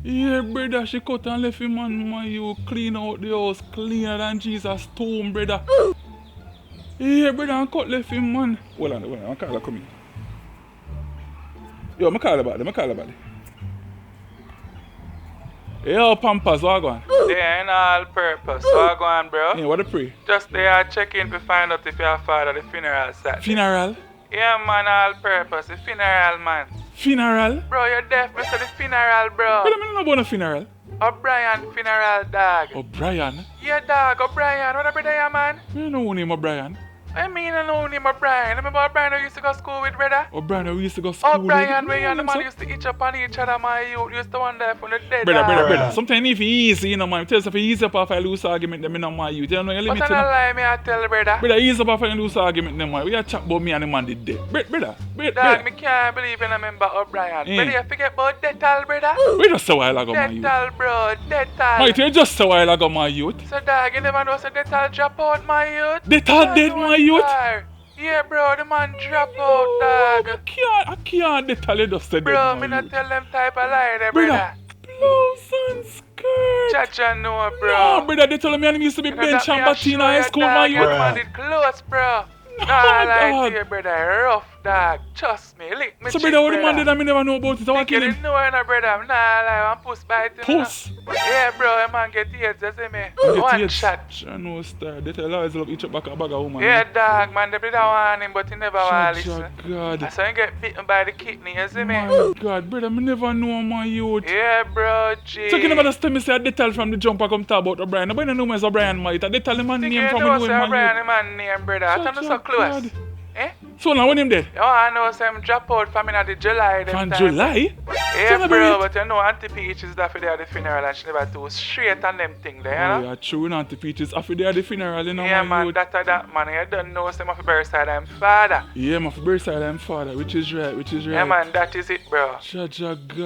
Yeah, brother, she cut and left him, man. You clean out the house cleaner than Jesus' tomb, brother. Yeah, brother, and cut left him, man. Hold on, I'm call her coming. Yo, I'm call her about it. Yo, Pampas, what going? They ain't all purpose. What going, bro? Yeah, what the pray? Just there checking to find out if your father the funeral Saturday. Funeral? Yeah, man, all purpose. The funeral, man. Funeral? Bro, you're deaf, Mr. The funeral, bro. But I don't know about a funeral. O'Brien funeral, dog. O'Brien? Yeah, dog, O'Brien. What up, brother, man? I don't know who name O'Brien. I mean, I know him, O'Brien. Remember O'Brien who used to go to school with, brother? O'Brien, we used to go to school O'Brien, with. where you the man used to itch up on each other, my youth. Used to wonder if on the dead. Brother. Sometimes if it's easy, you know, man. Tell us if it's easy up if I lose argument, then I know my youth. You know, you limit. But I don't lie, me, I tell, brother. Brother, easy up if I lose argument, then man. We are chat about me and the man did dead. Brother. Dog, me can't believe I remember O'Brien. Brother, you forget about Detal, brother? We just a while ago, my youth. Detal, bro, Detal. Mate, you just a while ago, my youth. So, dog, you never know so Detal drop out, my youth? Detal dead, my youth. Yeah, bro, the man drop out, dog. I can't Detal, you just said bro, that, me not tell them type of lie there, brother. Blouse and skirt. Chacha know, bro. No, brother, they told me I used to be bench and Batina High School, my youth. Your man did close, bro. Nah, like here, brother, rough, dog. Trust me, lick me. So, brother, what the man did I never know about it? I kill him. You know, brother. Nah, like, I'm puss by him. Puss? Yeah, bro, a man get AIDS, you see me? One shot. I know, star. They tell always love each other back a bag of woman. Yeah, dog, man, they don't want him, but he never want to listen. God. So he get bitten by the kidney, you see me? My God, brother, I never know my youth. Yeah, bro, G. So you never just tell me, say, they tell from the jumper come talk about O'Brien. Nobody know me as O'Brien, mate. They tell the man name from the man. You know, O'Brien, the man name, brother. I thought so close. God. Eh? So now when him dead? Oh, I know some drop out from in the July. From July? Yeah, bro, but you know Auntie Peach is after the funeral and she never too straight on them thing there, you know? Oh, yeah, true, Auntie Peach is after the funeral, you know, yeah, my man, youth. that man, you don't know some of the birth side I'm father. Yeah, my birth side I'm father, which is right. Yeah, man, that is it, bro. Jaja God.